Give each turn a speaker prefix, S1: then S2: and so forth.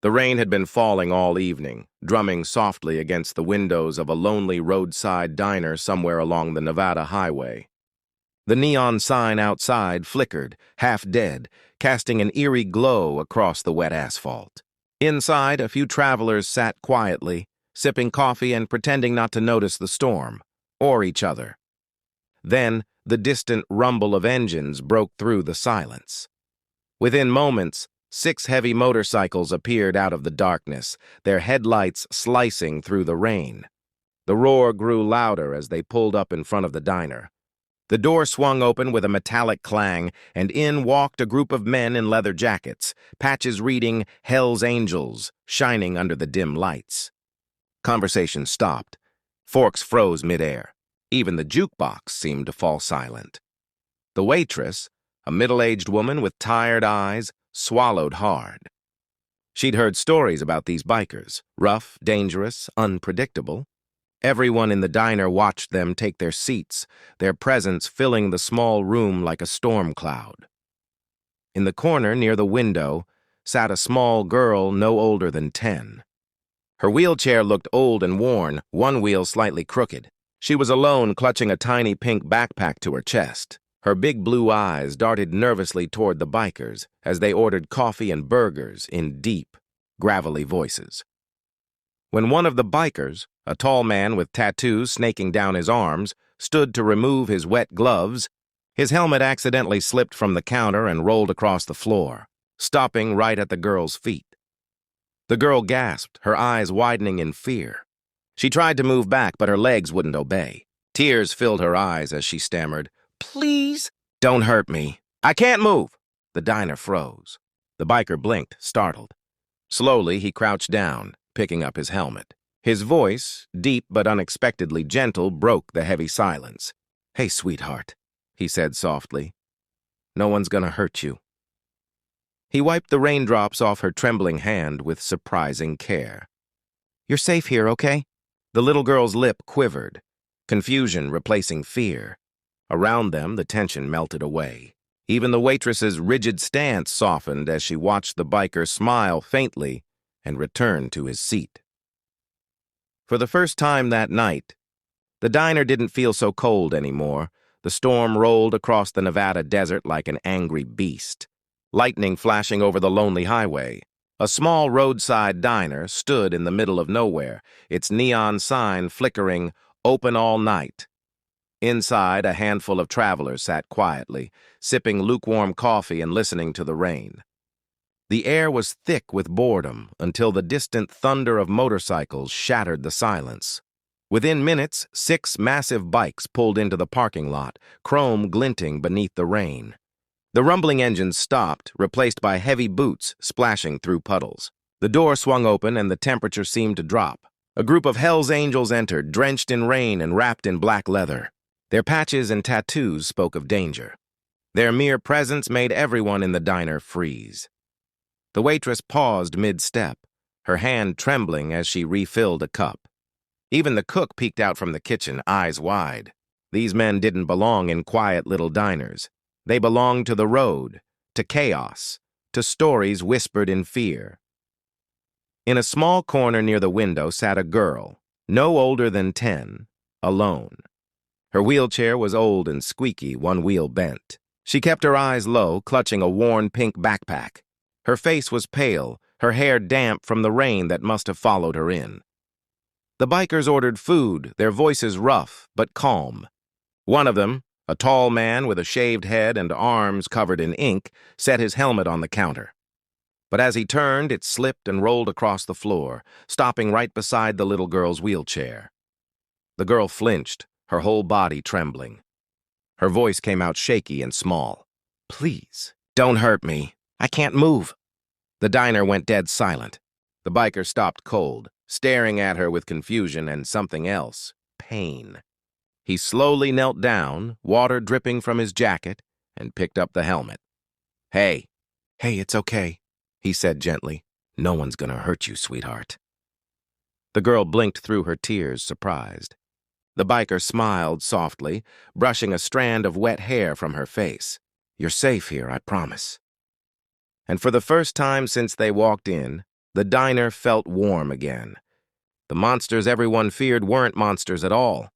S1: The rain had been falling all evening, drumming softly against the windows of a lonely roadside diner somewhere along the Nevada highway. The neon sign outside flickered, half dead, casting an eerie glow across the wet asphalt. Inside, a few travelers sat quietly, sipping coffee and pretending not to notice the storm, or each other. Then, the distant rumble of engines broke through the silence. Within moments, 6 heavy motorcycles appeared out of the darkness, their headlights slicing through the rain. The roar grew louder as they pulled up in front of the diner. The door swung open with a metallic clang, and in walked a group of men in leather jackets, patches reading "Hell's Angels," shining under the dim lights. Conversation stopped. Forks froze midair. Even the jukebox seemed to fall silent. The waitress, a middle-aged woman with tired eyes, swallowed hard. She'd heard stories about these bikers, rough, dangerous, unpredictable. Everyone in the diner watched them take their seats, their presence filling the small room like a storm cloud. In the corner near the window sat a small girl no older than 10. Her wheelchair looked old and worn, one wheel slightly crooked. She was alone, clutching a tiny pink backpack to her chest. Her big blue eyes darted nervously toward the bikers as they ordered coffee and burgers in deep, gravelly voices. When one of the bikers, a tall man with tattoos snaking down his arms, stood to remove his wet gloves, his helmet accidentally slipped from the counter and rolled across the floor, stopping right at the girl's feet. The girl gasped, her eyes widening in fear. She tried to move back, but her legs wouldn't obey. Tears filled her eyes as she stammered, "Please, don't hurt me. I can't move." The diner froze. The biker blinked, startled. Slowly, he crouched down, picking up his helmet. His voice, deep but unexpectedly gentle, broke the heavy silence. "Hey, sweetheart," he said softly. "No one's gonna hurt you." He wiped the raindrops off her trembling hand with surprising care. "You're safe here, okay?" The little girl's lip quivered, confusion replacing fear. Around them, the tension melted away. Even the waitress's rigid stance softened as she watched the biker smile faintly and return to his seat. For the first time that night, the diner didn't feel so cold anymore. The storm rolled across the Nevada desert like an angry beast, lightning flashing over the lonely highway. A small roadside diner stood in the middle of nowhere, its neon sign flickering, "Open all night." Inside, a handful of travelers sat quietly, sipping lukewarm coffee and listening to the rain. The air was thick with boredom until the distant thunder of motorcycles shattered the silence. Within minutes, 6 massive bikes pulled into the parking lot, chrome glinting beneath the rain. The rumbling engines stopped, replaced by heavy boots splashing through puddles. The door swung open and the temperature seemed to drop. A group of Hell's Angels entered, drenched in rain and wrapped in black leather. Their patches and tattoos spoke of danger. Their mere presence made everyone in the diner freeze. The waitress paused mid-step, her hand trembling as she refilled a cup. Even the cook peeked out from the kitchen, eyes wide. These men didn't belong in quiet little diners. They belonged to the road, to chaos, to stories whispered in fear. In a small corner near the window sat a girl, no older than 10, alone. Her wheelchair was old and squeaky, one wheel bent. She kept her eyes low, clutching a worn pink backpack. Her face was pale, her hair damp from the rain that must have followed her in. The bikers ordered food, their voices rough but calm. One of them, a tall man with a shaved head and arms covered in ink, set his helmet on the counter. But as he turned, it slipped and rolled across the floor, stopping right beside the little girl's wheelchair. The girl flinched, her whole body trembling. Her voice came out shaky and small. "Please, don't hurt me. I can't move." The diner went dead silent. The biker stopped cold, staring at her with confusion and something else, pain. He slowly knelt down, water dripping from his jacket, and picked up the helmet. Hey, it's okay," he said gently. "No one's gonna hurt you, sweetheart." The girl blinked through her tears, surprised. The biker smiled softly, brushing a strand of wet hair from her face. "You're safe here, I promise." And for the first time since they walked in, The diner felt warm again. The monsters everyone feared weren't monsters at all.